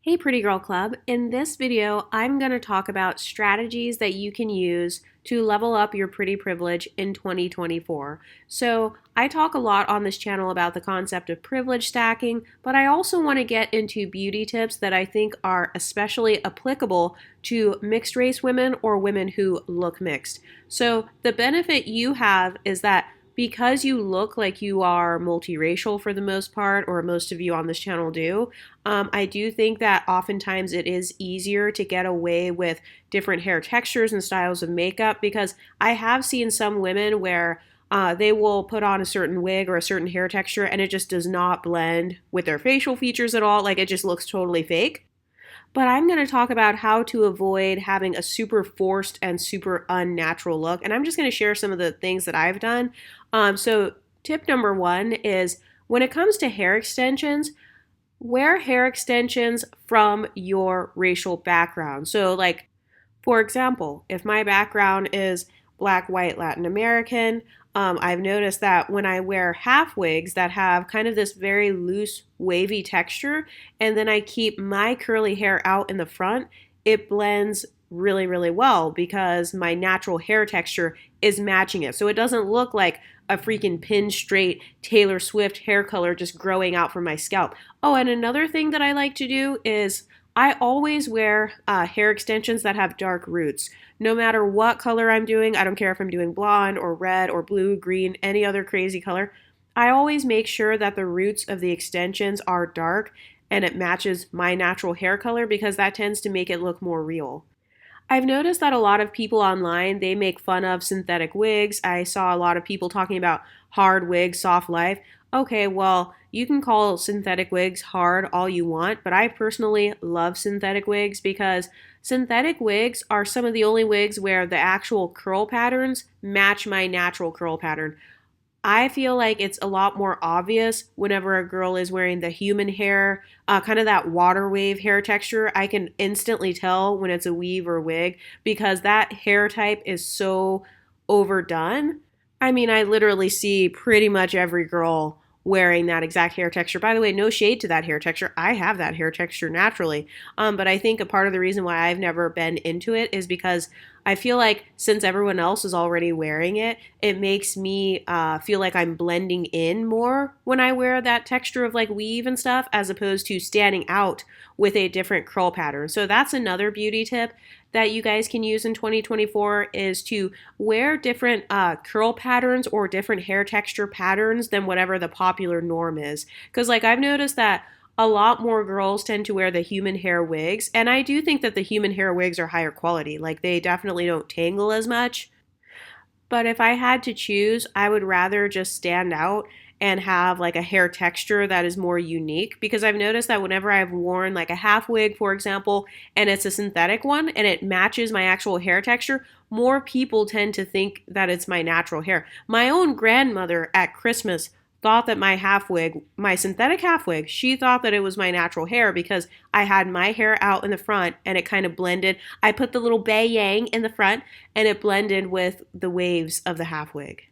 Hey Pretty Girl Club, in this video I'm going to talk about strategies that you can use to level up your pretty privilege in 2024. So I talk a lot on this channel about the concept of privilege stacking, but I also want to get into beauty tips that I think are especially applicable to mixed race women or women who look mixed. So the benefit you have is that because you look like you are multiracial for the most part, or most of you on this channel do, I do think that oftentimes it is easier to get away with different hair textures and styles of makeup because I have seen some women where they will put on a certain wig or a certain hair texture and it just does not blend with their facial features at all. Like it just looks totally fake. But I'm going to talk about how to avoid having a super forced and super unnatural look. And I'm just going to share some of the things that I've done. So, tip number one is when it comes to hair extensions, wear hair extensions from your racial background. So, like, for example, if my background is Black, white, Latin American, I've noticed that when I wear half wigs that have kind of this very loose, wavy texture, and then I keep my curly hair out in the front, it blends really, really well because my natural hair texture is matching it. So it doesn't look like a freaking pin straight Taylor Swift hair color just growing out from my scalp. Oh, and another thing that I like to do is I always wear hair extensions that have dark roots. No matter what color I'm doing, I don't care if I'm doing blonde or red or blue, green, any other crazy color, I always make sure that the roots of the extensions are dark and it matches my natural hair color because that tends to make it look more real. I've noticed that a lot of people online, they make fun of synthetic wigs. I saw a lot of people talking about hard wigs, soft life. Okay, well, you can call synthetic wigs hard all you want, but I personally love synthetic wigs because synthetic wigs are some of the only wigs where the actual curl patterns match my natural curl pattern. I feel like it's a lot more obvious whenever a girl is wearing the human hair, kind of that water wave hair texture. I can instantly tell when it's a weave or wig because that hair type is so overdone. I mean, I literally see pretty much every girl wearing that exact hair texture. By the way, no shade to that hair texture. I have that hair texture naturally. But I think a part of the reason why I've never been into it is because I feel like since everyone else is already wearing it, it makes me feel like I'm blending in more when I wear that texture of like weave and stuff, as opposed to standing out with a different curl pattern. So that's another beauty tip that you guys can use in 2024 is to wear different curl patterns or different hair texture patterns than whatever the popular norm is. Because like I've noticed that a lot more girls tend to wear the human hair wigs, and I do think that the human hair wigs are higher quality. Like they definitely don't tangle as much. But if I had to choose, I would rather just stand out and have like a hair texture that is more unique because I've noticed that whenever I've worn like a half wig, for example, and it's a synthetic one and it matches my actual hair texture, more people tend to think that it's my natural hair. My own grandmother at Christmas thought that my half wig, my synthetic half wig, she thought that it was my natural hair because I had my hair out in the front and it kind of blended. I put the little bayang in the front and it blended with the waves of the half wig.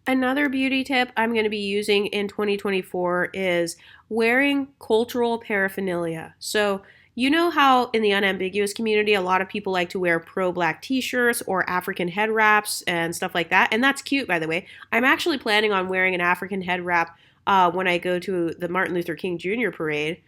Another beauty tip I'm going to be using in 2024 is wearing cultural paraphernalia. So, you know how in the unambiguous community, a lot of people like to wear pro-black t-shirts or African head wraps and stuff like that. And that's cute, by the way. I'm actually planning on wearing an African head wrap when I go to the Martin Luther King Jr. parade.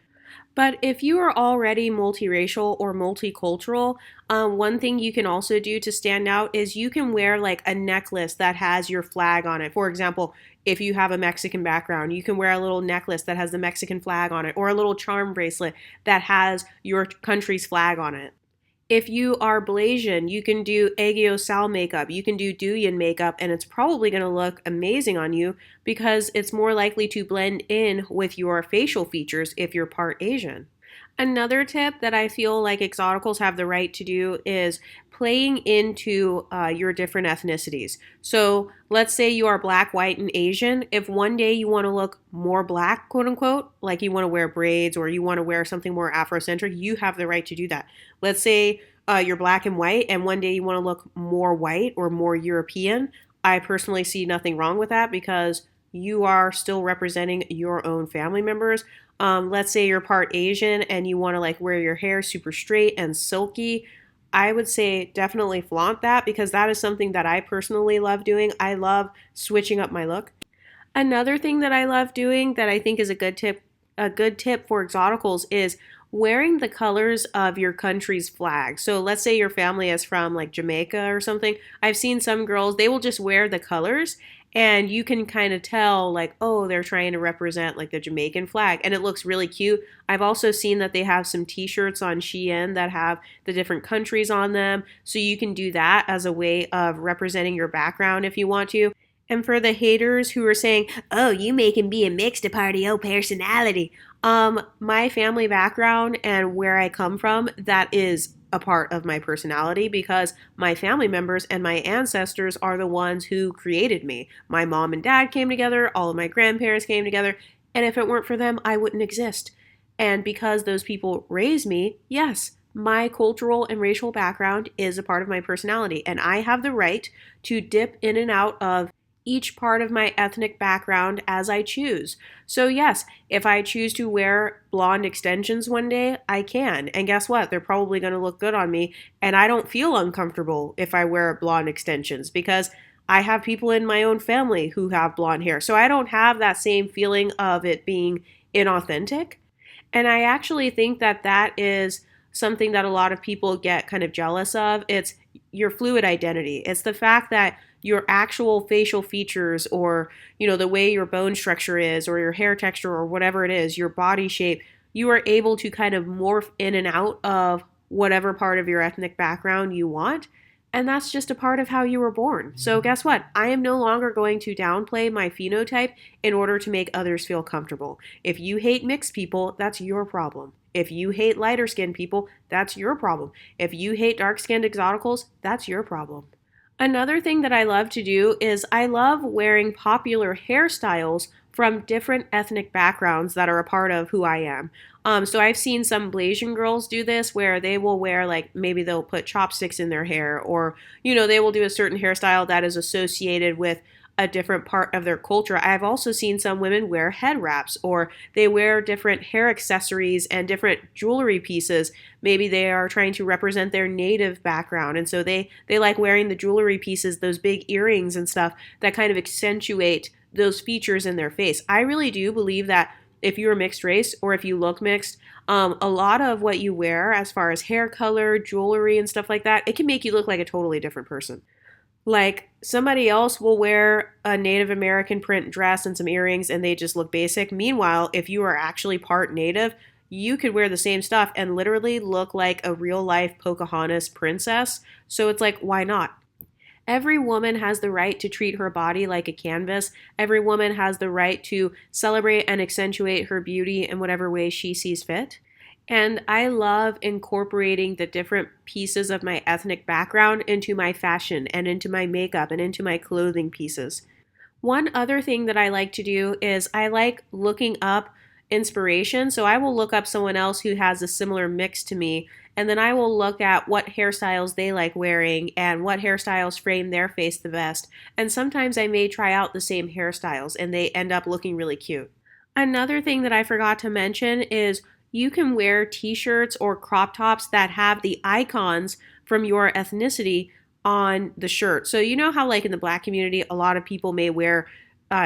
But if you are already multiracial or multicultural, one thing you can also do to stand out is you can wear like a necklace that has your flag on it. For example, if you have a Mexican background, you can wear a little necklace that has the Mexican flag on it, or a little charm bracelet that has your country's flag on it. If you are Blasian, you can do Aegyo Sal makeup, you can do Duyan makeup, and it's probably going to look amazing on you because it's more likely to blend in with your facial features if you're part Asian. Another tip that I feel like Exoticals have the right to do is playing into your different ethnicities. So let's say you are Black, white, and Asian. If one day you want to look more Black, quote unquote, like you want to wear braids or you want to wear something more Afrocentric, you have the right to do that. Let's say you're Black and white and one day you want to look more white or more European. I personally see nothing wrong with that because you are still representing your own family members. Let's say you're part Asian and you want to like wear your hair super straight and silky. I would say definitely flaunt that because that is something that I personally love doing. I love switching up my look. Another thing that I love doing that I think is a good tip for exoticals is wearing the colors of your country's flag. So let's say your family is from like Jamaica or something. I've seen some girls, they will just wear the colors and you can kind of tell like, oh, they're trying to represent like the Jamaican flag and it looks really cute. I've also seen that they have some t-shirts on Shein that have the different countries on them. So you can do that as a way of representing your background if you want to. And for the haters who are saying, "Oh, you making be a mixed a part of your personality," my family background and where I come from, that is a part of my personality because my family members and my ancestors are the ones who created me. My mom and dad came together, all of my grandparents came together, and if it weren't for them, I wouldn't exist. And because those people raised me, yes, my cultural and racial background is a part of my personality, and I have the right to dip in and out of each part of my ethnic background as I choose. So, yes, if I choose to wear blonde extensions one day, I can. And guess what? They're probably going to look good on me. And I don't feel uncomfortable if I wear blonde extensions because I have people in my own family who have blonde hair. So I don't have that same feeling of it being inauthentic. And I actually think that that is something that a lot of people get kind of jealous of. It's your fluid identity. It's the fact that your actual facial features or, the way your bone structure is or your hair texture or whatever it is, your body shape, you are able to kind of morph in and out of whatever part of your ethnic background you want. And that's just a part of how you were born. So guess what? I am no longer going to downplay my phenotype in order to make others feel comfortable. If you hate mixed people, that's your problem. If you hate lighter skinned people, that's your problem. If you hate dark skinned exoticals, that's your problem. Another thing that I love to do is I love wearing popular hairstyles from different ethnic backgrounds that are a part of who I am. So I've seen some Blasian girls do this where they will wear like maybe they'll put chopsticks in their hair or they will do a certain hairstyle that is associated with a different part of their culture. I've also seen some women wear head wraps or they wear different hair accessories and different jewelry pieces. Maybe they are trying to represent their native background and so they like wearing the jewelry pieces, those big earrings and stuff that kind of accentuate those features in their face. I really do believe that if you're mixed race or if you look mixed, a lot of what you wear as far as hair color, jewelry and stuff like that, it can make you look like a totally different person. Like somebody else will wear a Native American print dress and some earrings and they just look basic. Meanwhile, if you are actually part Native, you could wear the same stuff and literally look like a real life Pocahontas princess. So it's like, why not? Every woman has the right to treat her body like a canvas. Every woman has the right to celebrate and accentuate her beauty in whatever way she sees fit. And I love incorporating the different pieces of my ethnic background into my fashion and into my makeup and into my clothing pieces. One other thing that I like to do is I like looking up inspiration. So I will look up someone else who has a similar mix to me, and then I will look at what hairstyles they like wearing and what hairstyles frame their face the best. And sometimes I may try out the same hairstyles and they end up looking really cute. Another thing that I forgot to mention is you can wear t-shirts or crop tops that have the icons from your ethnicity on the shirt. So you know how like in the Black community, a lot of people may wear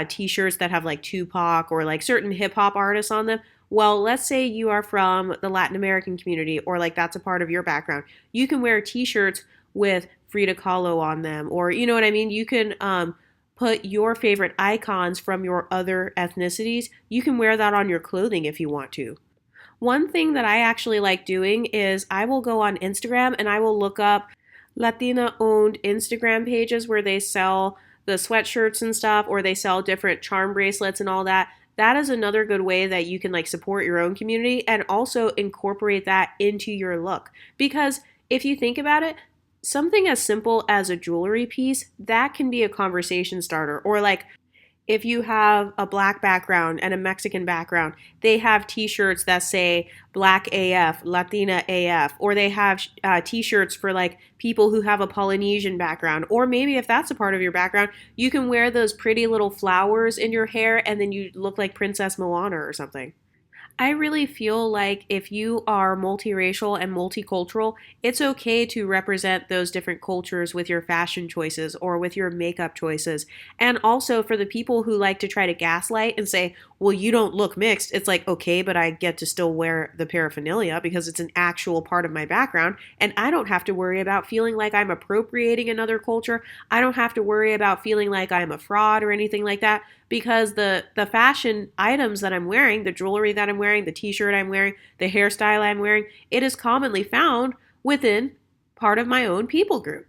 t-shirts that have like Tupac or like certain hip hop artists on them. Well, let's say you are from the Latin American community or like that's a part of your background. You can wear t-shirts with Frida Kahlo on them or you know what I mean? You can put your favorite icons from your other ethnicities. You can wear that on your clothing if you want to. One thing that I actually like doing is I will go on Instagram and I will look up Latina-owned Instagram pages where they sell the sweatshirts and stuff or they sell different charm bracelets and all that. That is another good way that you can like support your own community and also incorporate that into your look. Because if you think about it, something as simple as a jewelry piece, that can be a conversation starter. Or like if you have a Black background and a Mexican background, they have t-shirts that say Black AF, Latina AF, or they have t-shirts for like people who have a Polynesian background. Or maybe if that's a part of your background, you can wear those pretty little flowers in your hair and then you look like Princess Moana or something. I really feel like if you are multiracial and multicultural, it's okay to represent those different cultures with your fashion choices or with your makeup choices. And also for the people who like to try to gaslight and say, well, you don't look mixed, it's like, okay, but I get to still wear the paraphernalia because it's an actual part of my background. And I don't have to worry about feeling like I'm appropriating another culture. I don't have to worry about feeling like I'm a fraud or anything like that because the fashion items that I'm wearing, the jewelry that I'm wearing, the t-shirt I'm wearing, the hairstyle I'm wearing, it is commonly found within part of my own people group.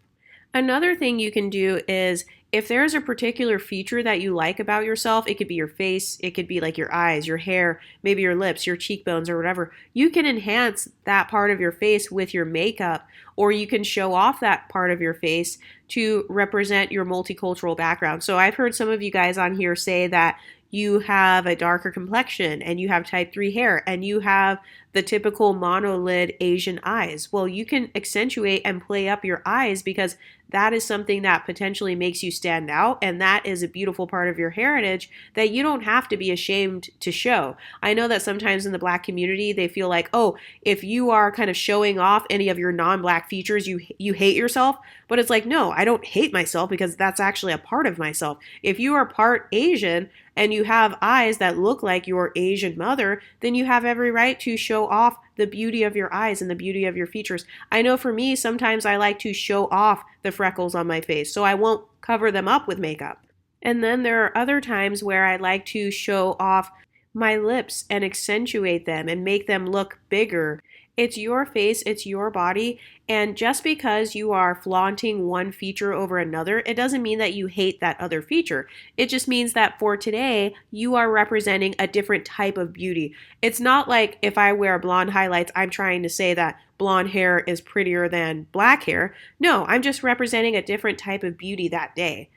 Another thing you can do is if there's a particular feature that you like about yourself, it could be your face, it could be like your eyes, your hair, maybe your lips, your cheekbones, or whatever. You can enhance that part of your face with your makeup, or you can show off that part of your face to represent your multicultural background. So I've heard some of you guys on here say that you have a darker complexion and you have type 3 hair and you have the typical monolid Asian eyes. Well, you can accentuate and play up your eyes because that is something that potentially makes you stand out, and that is a beautiful part of your heritage that you don't have to be ashamed to show. I know that sometimes in the Black community they feel like, oh, if you are kind of showing off any of your non-Black features, you hate yourself. But it's like, no, I don't hate myself because that's actually a part of myself. If you are part Asian and you have eyes that look like your Asian mother, then you have every right to show off the beauty of your eyes and the beauty of your features. I know for me, sometimes I like to show off the freckles on my face, so I won't cover them up with makeup. And then there are other times where I like to show off my lips and accentuate them and make them look bigger. It's your face, it's your body, and just because you are flaunting one feature over another, it doesn't mean that you hate that other feature. It just means that for today, you are representing a different type of beauty. It's not like if I wear blonde highlights, I'm trying to say that blonde hair is prettier than black hair. No, I'm just representing a different type of beauty that day.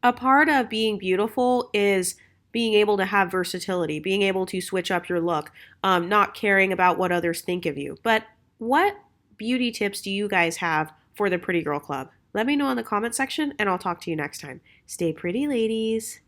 A part of being beautiful is being able to have versatility, being able to switch up your look, not caring about what others think of you. But what beauty tips do you guys have for the Pretty Girl Club? Let me know in the comment section and I'll talk to you next time. Stay pretty, ladies.